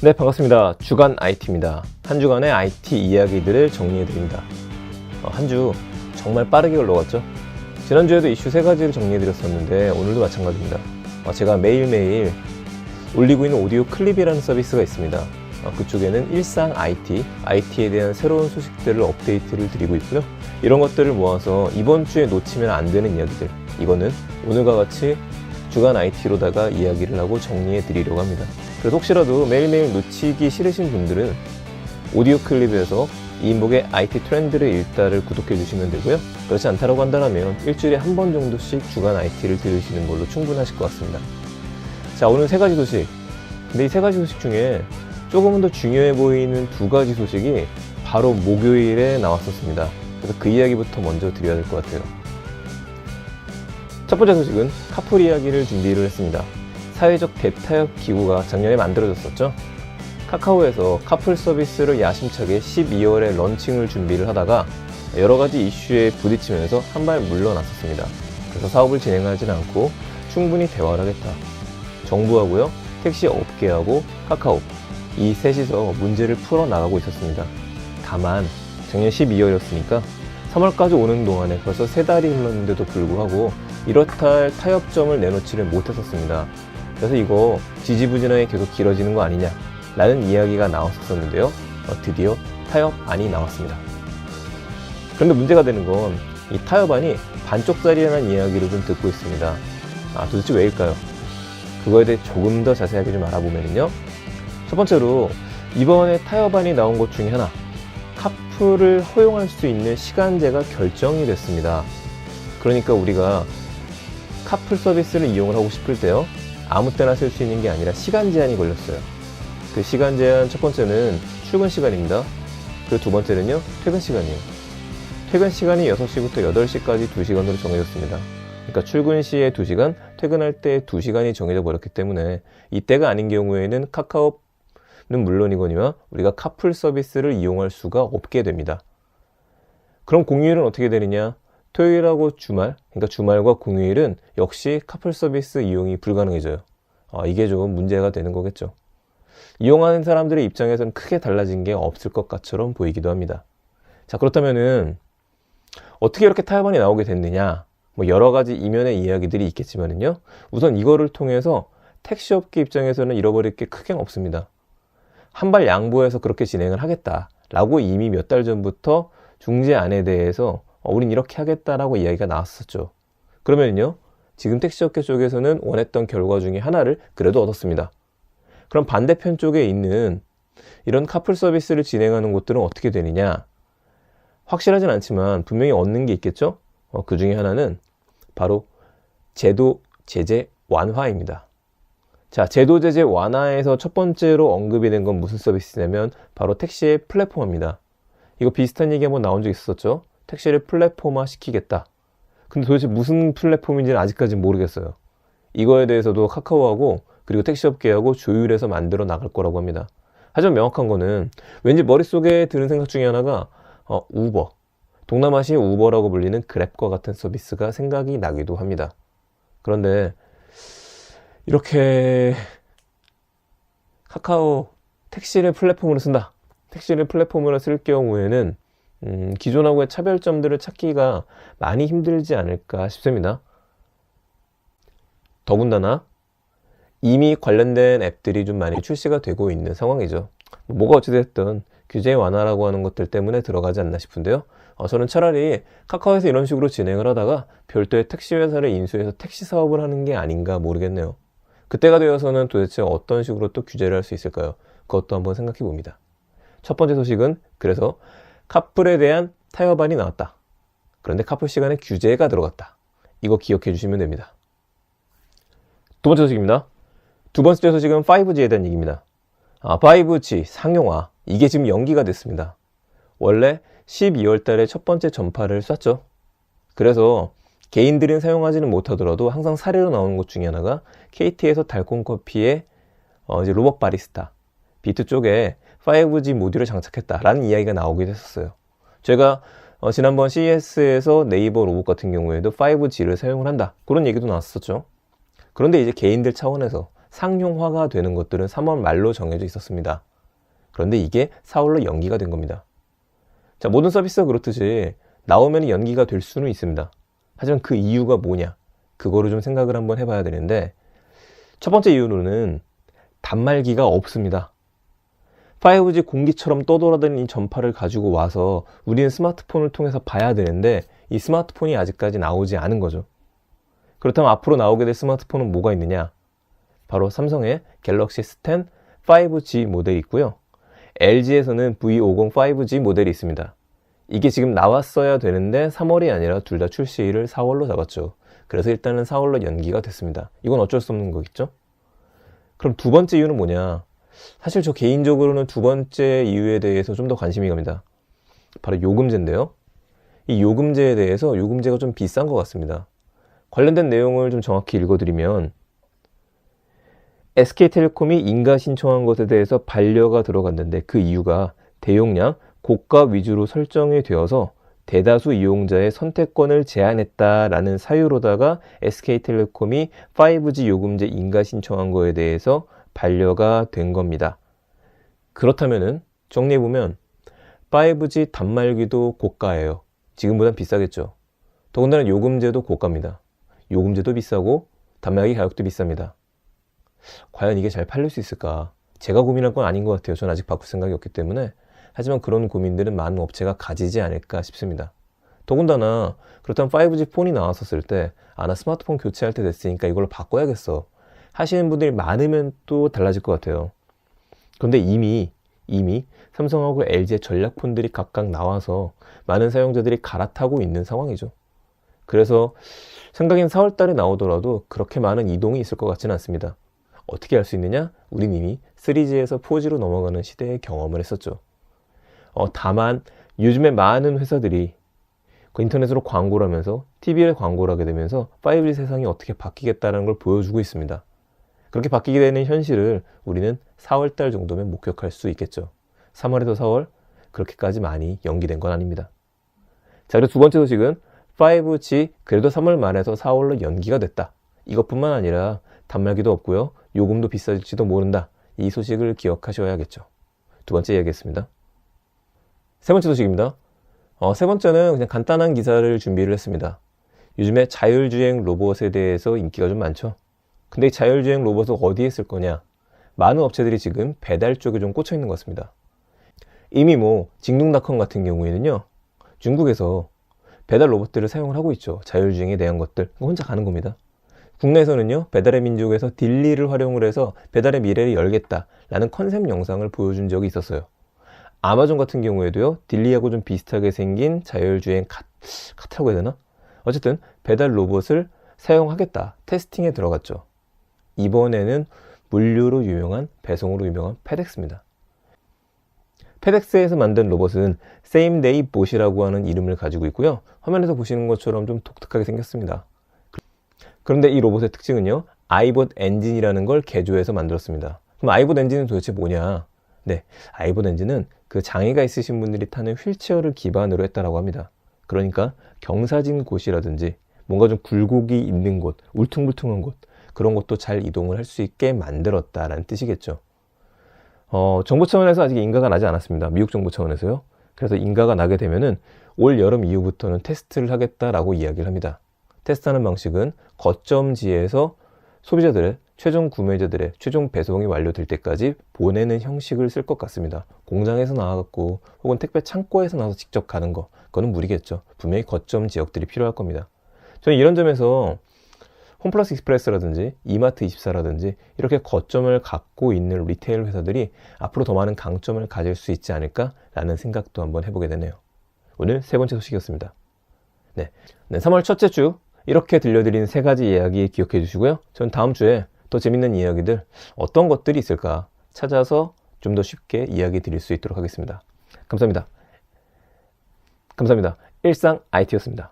네, 반갑습니다. 주간 IT입니다. 한 주간의 IT 이야기들을 정리해드립니다. 한 주 정말 빠르게 흘러갔죠? 지난주에도 이슈 3가지를 정리해드렸었는데 오늘도 마찬가지입니다. 제가 매일매일 올리고 있는 오디오 클립이라는 서비스가 있습니다. 그쪽에는 일상 IT에 대한 새로운 소식들을 업데이트를 드리고 있고요. 이런 것들을 모아서 이번 주에 놓치면 안 되는 이야기들, 이거는 오늘과 같이 주간 IT로다가 이야기를 하고 정리해 드리려고 합니다. 그래서 혹시라도 매일매일 놓치기 싫으신 분들은 오디오 클립에서 이인복의 IT 트렌드를 일다를 구독해 주시면 되고요. 그렇지 않다고 한다면 일주일에 한 번 정도씩 주간 IT를 들으시는 걸로 충분하실 것 같습니다. 자, 오늘 3가지 소식. 근데 이 3가지 소식 중에 조금은 더 중요해 보이는 2가지 소식이 바로 목요일에 나왔었습니다. 그래서 그 이야기부터 먼저 드려야 될 것 같아요. 첫 번째 소식은 카풀 이야기를 준비를 했습니다. 사회적 대타협 기구가 작년에 만들어졌었죠. 카카오에서 카풀 서비스를 야심차게 12월에 런칭을 준비를 하다가 여러가지 이슈에 부딪히면서 한 발 물러났었습니다. 그래서 사업을 진행하지는 않고 충분히 대화를 하겠다. 정부하고요, 택시 업계하고 카카오, 이 셋이서 문제를 풀어나가고 있었습니다. 다만 작년 12월이었으니까 3월까지 오는 동안에 벌써 3달이 흘렀는데도 불구하고 이렇다 할 타협점을 내놓지를 못했었습니다. 그래서 이거 지지부진하게 계속 길어지는 거 아니냐 라는 이야기가 나왔었는데요. 드디어 타협안이 나왔습니다. 그런데 문제가 되는 건 이 타협안이 반쪽짜리라는 이야기를 좀 듣고 있습니다. 도대체 왜일까요? 그거에 대해 조금 더 자세하게 좀 알아보면요. 첫 번째로 이번에 타협안이 나온 것 중에 하나, 카풀을 허용할 수 있는 시간제가 결정이 됐습니다. 그러니까 우리가 카풀 서비스를 이용을 하고 싶을 때요, 아무 때나 쓸 수 있는 게 아니라 시간 제한이 걸렸어요. 그 시간 제한 첫 번째는 출근 시간입니다. 그리고 두 번째는요, 퇴근 시간이에요. 퇴근 시간이 6시부터 8시까지 2시간으로 정해졌습니다. 그러니까 출근 시에 2시간, 퇴근할 때 2시간이 정해져 버렸기 때문에 이때가 아닌 경우에는 카카오는 물론이거니와 우리가 카풀 서비스를 이용할 수가 없게 됩니다. 그럼 공휴일은 어떻게 되느냐? 토요일하고 주말, 그러니까 주말과 공휴일은 역시 카풀 서비스 이용이 불가능해져요. 이게 좀 문제가 되는 거겠죠. 이용하는 사람들의 입장에서는 크게 달라진 게 없을 것 같처럼 보이기도 합니다. 자, 그렇다면은 어떻게 이렇게 타협안이 나오게 됐느냐? 여러 가지 이면의 이야기들이 있겠지만요. 우선 이거를 통해서 택시업계 입장에서는 잃어버릴 게 크게 없습니다. 한 발 양보해서 그렇게 진행을 하겠다라고 이미 몇 달 전부터 중재안에 대해서 우린 이렇게 하겠다라고 이야기가 나왔었죠. 그러면요, 지금 택시업계 쪽에서는 원했던 결과 중에 하나를 그래도 얻었습니다. 그럼 반대편 쪽에 있는 이런 카풀 서비스를 진행하는 곳들은 어떻게 되느냐? 확실하진 않지만 분명히 얻는 게 있겠죠? 그 중에 하나는 바로 제도 제재 완화입니다. 자, 제도 제재 완화에서 첫 번째로 언급이 된 건 무슨 서비스냐면 바로 택시의 플랫폼입니다. 이거 비슷한 얘기 한번 나온 적 있었죠? 택시를 플랫폼화 시키겠다. 근데 도대체 무슨 플랫폼인지는 아직까지 모르겠어요. 이거에 대해서도 카카오하고 그리고 택시업계하고 조율해서 만들어 나갈 거라고 합니다. 하지만 명확한 거는 왠지 머릿속에 드는 생각 중에 하나가 우버, 동남아시아 우버라고 불리는 그랩과 같은 서비스가 생각이 나기도 합니다. 그런데 이렇게 카카오 택시를 플랫폼으로 쓴다. 택시를 플랫폼으로 쓸 경우에는 기존하고의 차별점들을 찾기가 많이 힘들지 않을까 싶습니다. 더군다나 이미 관련된 앱들이 좀 많이 출시가 되고 있는 상황이죠. 뭐가 어찌됐든 규제 완화라고 하는 것들 때문에 들어가지 않나 싶은데요. 저는 차라리 카카오에서 이런 식으로 진행을 하다가 별도의 택시 회사를 인수해서 택시 사업을 하는 게 아닌가 모르겠네요. 그때가 되어서는 도대체 어떤 식으로 또 규제를 할 수 있을까요? 그것도 한번 생각해 봅니다. 첫 번째 소식은 그래서 카풀에 대한 타협안이 나왔다. 그런데 카풀 시간에 규제가 들어갔다. 이거 기억해 주시면 됩니다. 두 번째 소식입니다. 두 번째 소식은 5G에 대한 얘기입니다. 5G 상용화, 이게 지금 연기가 됐습니다. 원래 12월 달에 첫 번째 전파를 쐈죠. 그래서 개인들은 사용하지는 못하더라도 항상 사례로 나오는 것 중에 하나가 KT에서 달콤커피의 이제 로봇 바리스타 비트 쪽에 5G 모듈을 장착했다라는 이야기가 나오기도 했었어요. 제가 지난번 CES에서 네이버 로봇 같은 경우에도 5G를 사용을 한다, 그런 얘기도 나왔었죠. 그런데 이제 개인들 차원에서 상용화가 되는 것들은 3월 말로 정해져 있었습니다. 그런데 이게 4월로 연기가 된 겁니다. 자, 모든 서비스가 그렇듯이 나오면 연기가 될 수는 있습니다. 하지만 그 이유가 뭐냐? 그거를 좀 생각을 한번 해봐야 되는데, 첫 번째 이유로는 단말기가 없습니다. 5G 공기처럼 떠돌아다니는 이 전파를 가지고 와서 우리는 스마트폰을 통해서 봐야 되는데 이 스마트폰이 아직까지 나오지 않은 거죠. 그렇다면 앞으로 나오게 될 스마트폰은 뭐가 있느냐? 바로 삼성의 갤럭시 S10 5G 모델이 있고요. LG에서는 V50 5G 모델이 있습니다. 이게 지금 나왔어야 되는데 3월이 아니라 둘 다 출시일을 4월로 잡았죠. 그래서 일단은 4월로 연기가 됐습니다. 이건 어쩔 수 없는 거겠죠? 그럼 두 번째 이유는 뭐냐? 사실 저 개인적으로는 두 번째 이유에 대해서 좀 더 관심이 갑니다. 바로 요금제인데요. 이 요금제에 대해서 요금제가 좀 비싼 것 같습니다. 관련된 내용을 좀 정확히 읽어드리면 SK텔레콤이 인가 신청한 것에 대해서 반려가 들어갔는데 그 이유가 대용량, 고가 위주로 설정이 되어서 대다수 이용자의 선택권을 제한했다라는 사유로다가 SK텔레콤이 5G 요금제 인가 신청한 거에 대해서 반려가 된 겁니다. 그렇다면은 정리해보면 5G 단말기도 고가예요. 지금보단 비싸겠죠. 더군다나 요금제도 고가입니다. 요금제도 비싸고 단말기 가격도 비쌉니다. 과연 이게 잘 팔릴 수 있을까? 제가 고민할 건 아닌 것 같아요. 저는 아직 바꿀 생각이 없기 때문에. 하지만 그런 고민들은 많은 업체가 가지지 않을까 싶습니다. 더군다나 그렇다면 5G 폰이 나왔었을 때 나 스마트폰 교체할 때 됐으니까 이걸로 바꿔야겠어 하시는 분들이 많으면 또 달라질 것 같아요. 그런데 이미 삼성하고 LG의 전략폰들이 각각 나와서 많은 사용자들이 갈아타고 있는 상황이죠. 그래서 생각엔 4월 달에 나오더라도 그렇게 많은 이동이 있을 것 같지는 않습니다. 어떻게 할 수 있느냐? 우린 이미 3G에서 4G로 넘어가는 시대의 경험을 했었죠. 다만 요즘에 많은 회사들이 그 인터넷으로 광고를 하면서 TV에 광고를 하게 되면서 5G 세상이 어떻게 바뀌겠다는 걸 보여주고 있습니다. 그렇게 바뀌게 되는 현실을 우리는 4월 달 정도면 목격할 수 있겠죠. 3월에서 4월 그렇게까지 많이 연기된 건 아닙니다. 자, 그리고 두 번째 소식은 5G 그래도 3월 말에서 4월로 연기가 됐다. 이것뿐만 아니라 단말기도 없고요. 요금도 비싸질지도 모른다. 이 소식을 기억하셔야겠죠. 두 번째 이야기했습니다. 세 번째 소식입니다. 세 번째는 그냥 간단한 기사를 준비를 했습니다. 요즘에 자율주행 로봇에 대해서 인기가 좀 많죠. 근데 이 자율주행 로봇을 어디에 쓸 거냐? 많은 업체들이 지금 배달 쪽에 좀 꽂혀 있는 것 같습니다. 이미 징둥닷컴 같은 경우에는요. 중국에서 배달 로봇들을 사용을 하고 있죠. 자율주행에 대한 것들. 혼자 가는 겁니다. 국내에서는요. 배달의 민족에서 딜리를 활용을 해서 배달의 미래를 열겠다라는 컨셉 영상을 보여준 적이 있었어요. 아마존 같은 경우에도요. 딜리하고 좀 비슷하게 생긴 자율주행 카트라고 해야 되나? 어쨌든 배달 로봇을 사용하겠다. 테스팅에 들어갔죠. 이번에는 물류로 유명한, 배송으로 유명한 페덱스입니다. 페덱스에서 만든 로봇은 Same Day Bot이라고 하는 이름을 가지고 있고요. 화면에서 보시는 것처럼 좀 독특하게 생겼습니다. 그런데 이 로봇의 특징은요. 아이봇 엔진이라는 걸 개조해서 만들었습니다. 그럼 아이봇 엔진은 도대체 뭐냐? 네, 아이봇 엔진은 그 장애가 있으신 분들이 타는 휠체어를 기반으로 했다라고 합니다. 그러니까 경사진 곳이라든지 뭔가 좀 굴곡이 있는 곳, 울퉁불퉁한 곳 그런 것도 잘 이동을 할 수 있게 만들었다라는 뜻이겠죠. 정부 차원에서 아직 인가가 나지 않았습니다. 미국 정부 차원에서요. 그래서 인가가 나게 되면은 올 여름 이후부터는 테스트를 하겠다라고 이야기를 합니다. 테스트하는 방식은 거점지에서 소비자들의 최종 구매자들의 최종 배송이 완료될 때까지 보내는 형식을 쓸 것 같습니다. 공장에서 나와갖고 혹은 택배 창고에서 나와서 직접 가는 거 그거는 무리겠죠. 분명히 거점 지역들이 필요할 겁니다. 저는 이런 점에서 홈플러스 익스프레스라든지 이마트24라든지 이렇게 거점을 갖고 있는 리테일 회사들이 앞으로 더 많은 강점을 가질 수 있지 않을까라는 생각도 한번 해보게 되네요. 오늘 세 번째 소식이었습니다. 네, 3월 첫째 주 이렇게 들려드린 세 가지 이야기 기억해 주시고요. 전 다음 주에 더 재밌는 이야기들 어떤 것들이 있을까 찾아서 좀 더 쉽게 이야기 드릴 수 있도록 하겠습니다. 감사합니다. 일상 IT였습니다.